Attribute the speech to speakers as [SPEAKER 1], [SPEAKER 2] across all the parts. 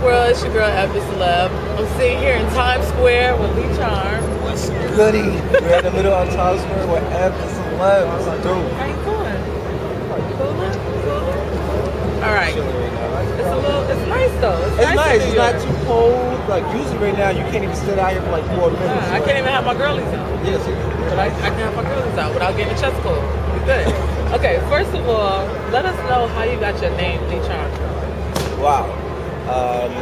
[SPEAKER 1] world? It's your girl, F the Celeb. I'm sitting here in Times Square with Lee Charm.
[SPEAKER 2] What's goody? We're in the middle of Times Square with F the Celeb. What's up, dude?
[SPEAKER 1] How you doing? Coolin'? Coolin'? All right. It's nice though.
[SPEAKER 2] It's nice. It's not too cold. Like usually right now, you can't even sit out here for like 4 minutes.
[SPEAKER 1] I can't even have my girlies out.
[SPEAKER 2] Yes.
[SPEAKER 1] But I can have my girlies out without getting a chest cold. We're good. Okay, first of all, let us know how you got your name, Lee Charm.
[SPEAKER 2] Wow.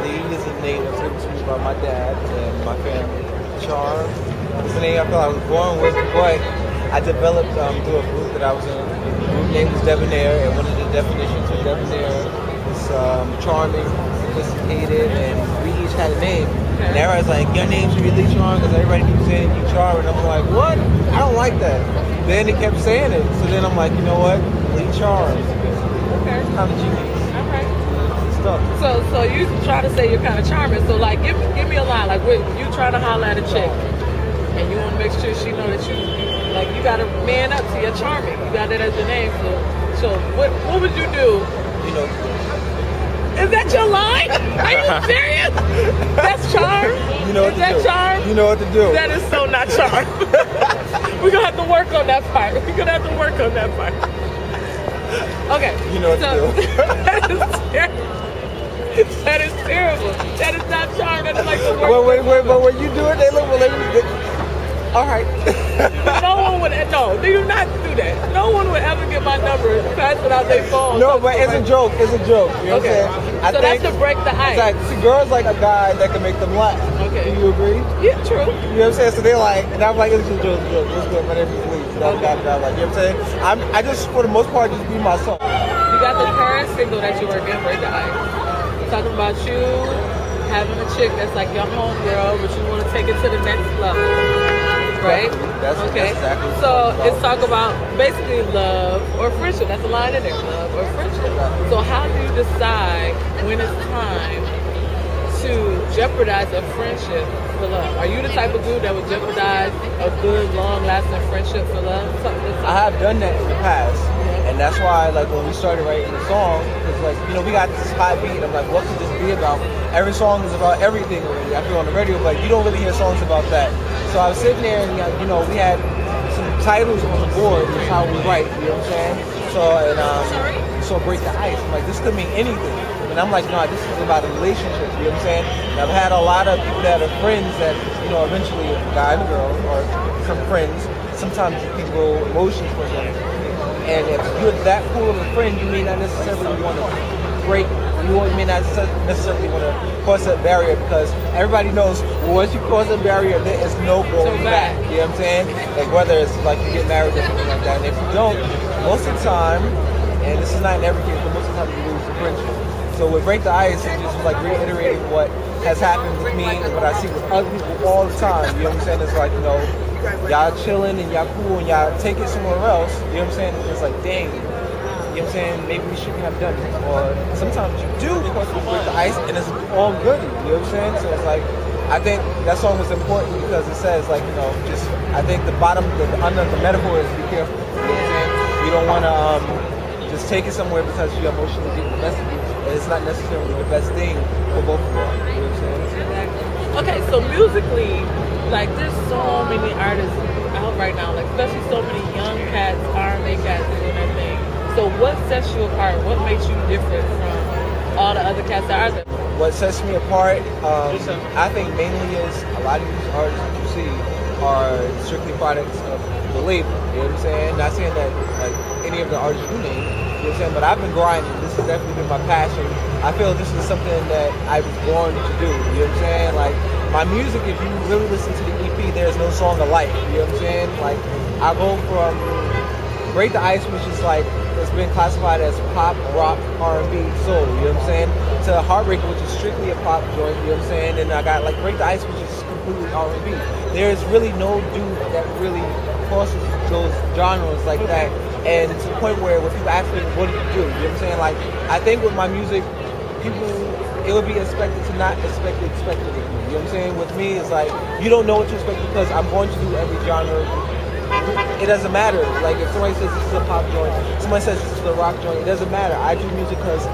[SPEAKER 2] Lee is a name that's given to me by my dad and my family. Charm is a name I feel I was born with, but I developed through a group that I was in. The group name was Debonair, and one of the definitions of Debonair is charming, sophisticated, and we each had a name. And everybody's like, your name should be Lee Charm because everybody keeps saying you Charm, and I'm like, what? I don't like that. Then they kept saying it, so then I'm like, you know what? Lee Charm.
[SPEAKER 1] Okay.
[SPEAKER 2] It's kind of genius.
[SPEAKER 1] So you try to say you're kind of charming. So like, give me a line. Like, when you trying to holler at a chick, and you want to make sure she know that you got to man up to your charming. You got it as your name. So what would you do?
[SPEAKER 2] You know.
[SPEAKER 1] Is that your line? Are you serious? That's charm.
[SPEAKER 2] You know what to do.
[SPEAKER 1] Charm?
[SPEAKER 2] You know what to do.
[SPEAKER 1] That is so not charm. We're gonna have to work on that part. We're gonna have to work on that part. Okay.
[SPEAKER 2] You know what to do.
[SPEAKER 1] That is terrible. That is terrible. That is not charm. That is like the worst.
[SPEAKER 2] Wait, but when you do it, they look. All right.
[SPEAKER 1] No one would. No, they do not do that. No one would ever get my number, pass it out their phone.
[SPEAKER 2] No, but it's a joke. It's a joke. You know
[SPEAKER 1] okay.
[SPEAKER 2] what I'm saying?
[SPEAKER 1] So that's to break the ice.
[SPEAKER 2] It's like, see, girls like a guy that can make them laugh.
[SPEAKER 1] Okay.
[SPEAKER 2] Do you agree?
[SPEAKER 1] Yeah, true.
[SPEAKER 2] You know what I'm saying? So they're like, and I'm like, it's just a joke. What's good? My name is Lee. Like, you know what I'm saying? I just, for the most part, just be myself.
[SPEAKER 1] You got the current single that you work in, Break the Ice. Talking about you having a chick that's like your homegirl, but you want to take it to the next level. Right?
[SPEAKER 2] That's exactly
[SPEAKER 1] so it's talk about basically love or friendship. That's a line in there, love or friendship. So how do you decide when it's time to jeopardize a friendship for love? Are you the type of dude that would jeopardize a good, long-lasting friendship for love?
[SPEAKER 2] I have done that in the past, and that's why, like, when we started writing the song, because, like, you know, we got this hot beat. I'm like, what could this be about? Every song is about everything already. I feel on the radio, but you don't really hear songs about that. So I was sitting there, and you know, we had some titles on the board. That's how we write. You know what I'm saying? So Break the Ice. I'm like, this could mean anything. And I'm like, no, this is about a relationship. You know what I'm saying? And I've had a lot of people that are friends that, you know, eventually a guy and a girl or some friends. Sometimes you can go emotions for them. And if you're that cool of a friend, you may not necessarily want to break. You may not necessarily want to cross that barrier because everybody knows once you cross that barrier, there is no going back. You know what I'm saying? Like whether it's like you get married or something like that. And if you don't, most of the time, and this is not in every case, but most of the time you lose the friendship. So with Break the Ice, it's just like reiterating what has happened with me and what I see with other people all the time. You know what I'm saying? It's like, you know, y'all chilling and y'all cool and y'all take it somewhere else. You know what I'm saying? It's like, dang. You know what I'm saying? Maybe we shouldn't have done this. Or sometimes you do because we Break the Ice and it's all good. You know what I'm saying? So it's like, I think that song was important because it says like, you know, just, I think the bottom, the under the metaphor is be careful. You know what I'm saying? You don't want to just take it somewhere because you emotionally get the best of you. And it's not necessarily the best thing for both of us. You know what I'm saying?
[SPEAKER 1] Okay, so musically, like there's so many artists out right now, like especially so many young cats, R&B cats doing their thing. So what sets you apart? What makes you different from all the other cats that are there?
[SPEAKER 2] What sets me apart, I think mainly is a lot of these artists that you see are strictly products of the label. You know what I'm saying? Not saying that like any of the artists you name, you know what I'm saying? But I've been grinding. This has definitely been my passion. I feel this is something that I was born to do. You know what I'm saying? Like my music, if you really listen to the EP, there's no song alike. You know what I'm saying? Like I go from Break the Ice, which is like, it's been classified as pop, rock, R&B, soul, you know what I'm saying? To Heartbreaker, which is strictly a pop joint, you know what I'm saying? And I got like Break the Ice, which is completely R&B. There's really no dude that really crosses those genres like that. And to the point where when people ask me, what do? You know what I'm saying? Like, I think with my music, people, it would be expected to not expect the expected of you. You know what I'm saying? With me, it's like, you don't know what to expect because I'm going to do every genre. It doesn't matter. Like if somebody says this is a pop joint, somebody says this is a rock joint, it doesn't matter. I do music because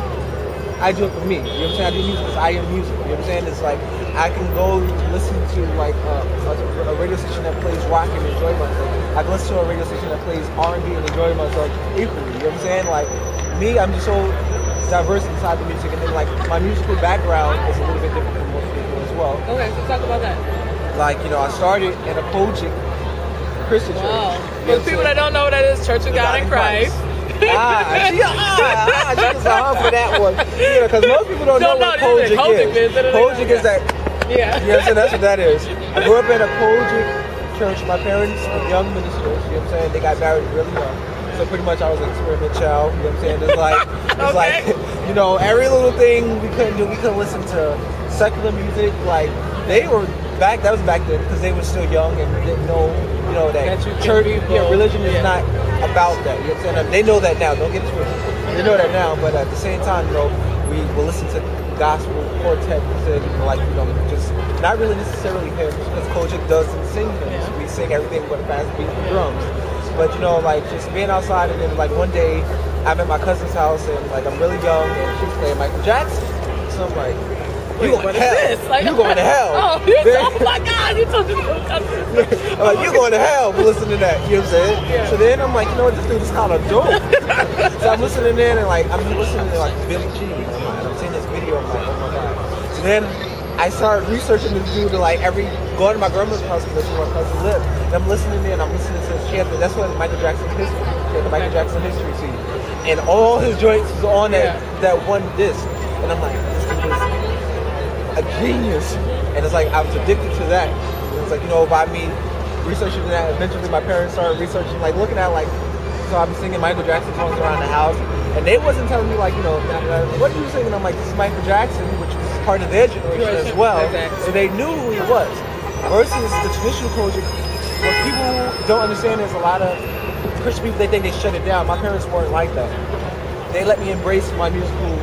[SPEAKER 2] I do it for me. You know what I'm saying? I do music because I am music. You know what I'm saying? It's like I can go listen to like a radio station that plays rock and enjoy myself. I can listen to a radio station that plays R&B and enjoy myself equally. You know what I'm saying? Like me, I'm just so diverse inside the music, and then like my musical background is a little bit different from most people as well.
[SPEAKER 1] Okay, so talk about that.
[SPEAKER 2] Like, you know, I started in a Kojic Christian church.
[SPEAKER 1] Wow.
[SPEAKER 2] You know
[SPEAKER 1] For people that don't know what that is, Church of God in Christ.
[SPEAKER 2] she was for that one. Yeah, because most people don't know what Kojic is. Kojic is that.
[SPEAKER 1] Yeah.
[SPEAKER 2] You know what I'm saying? That's what that is. I grew up in a Kojic church. My parents were young ministers. You know what I'm saying? They got married really young. So pretty much I was an experiment child. You know what I'm saying? It's like, like, you know, every little thing we couldn't do. We couldn't listen to secular music. Like, they were back. That was back then because they were still young and didn't know, you know, that church, religion is not about that. You know what I'm saying? They know that now. Don't get it twisted. They know that now. But at the same time, you know, we will listen to gospel quartets and like, you know, just not really necessarily hymns because Kojic doesn't sing hymns. We sing everything but a fast beat and drums. But you know, like just being outside, and then like one day I'm at my cousin's house and like I'm really young and she's playing Michael Jackson. So I'm like, you going to hell? Like, you going to hell?
[SPEAKER 1] Oh, oh my God! You told me to come.
[SPEAKER 2] I'm like, you going to hell for listening to that? You know what I'm saying? Yeah. So then I'm like, you know what? This dude is kind of dope. So I'm listening in and like I'm listening to like Billie Jean. I'm seeing this video. I'm like, oh my God. So then I started researching this dude to like going to my grandma's house because that's where my cousin lived. And I'm listening in, I'm listening to that's what Michael Jackson's history. She had the Michael Jackson history CD. And all his joints was on that one disc. And I'm like, this dude is a genius. And it's like I was addicted to that. And it's like, you know, by me researching that, eventually my parents started researching, like looking at like, so I've been singing Michael Jackson songs around the house. And they wasn't telling me like, you know, what are you singing? I'm like, this is Michael Jackson, which was part of their generation as well. Exactly. So they knew who he was. Versus the traditional Kojic, what people don't understand is a lot of Christian people, they think they shut it down. My parents weren't like that. They let me embrace my musical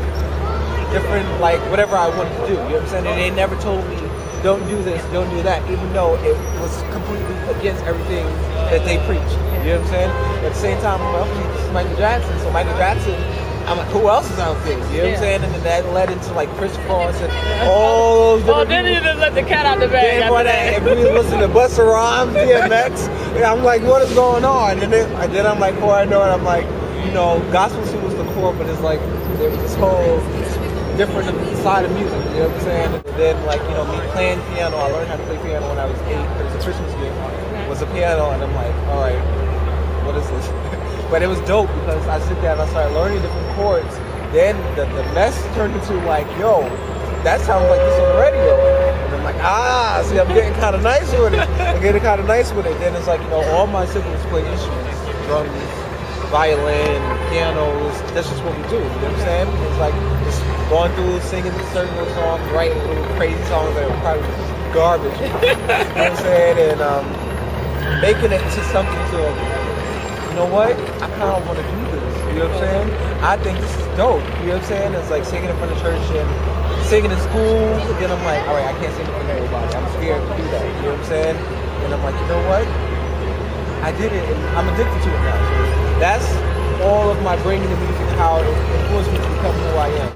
[SPEAKER 2] different, like whatever I wanted to do. You know what I'm saying? And they never told me, don't do this, don't do that, even though it was completely against everything that they preach. You know what I'm saying? At the same time, well, this is Michael Jackson. So Michael Jackson, I'm like, who else is out there? You know what I'm saying? And then that led into like Chris Cross and all those different
[SPEAKER 1] then you just let the cat out the bag.
[SPEAKER 2] And we listen to Busta Rhymes, DMX. And I'm like, what is going on? And then I'm like, before I know it, I'm like, you know, gospel still was the core, but it's like there was this whole different side of music. You know what I'm saying? And then like, you know, me playing piano. I learned how to play piano when I was 8. It was a Christmas gift. It was a piano, and I'm like, all right, what is this? But it was dope because I sit there and I started learning different chords. Then the mess turned into like, yo, that sounds like this on the radio. And I'm like, see, I'm getting kind of nice with it. Then it's like, you know, all my siblings play instruments, drums, violin, pianos. That's just what we do. You know what I'm saying? It's like just going through, singing certain little songs, writing little crazy songs that are probably garbage. You know what I'm saying? And making it to something to, you know what? I kind of want to do this. You know what I'm saying? I think this is dope. You know what I'm saying? It's like singing in front of church and singing in school. And then I'm like, all right, I can't sing in front of everybody. I'm scared to do that. You know what I'm saying? And I'm like, you know what? I did it, and I'm addicted to it now. So that's all of my bringing the music, how it influenced me to become who I am.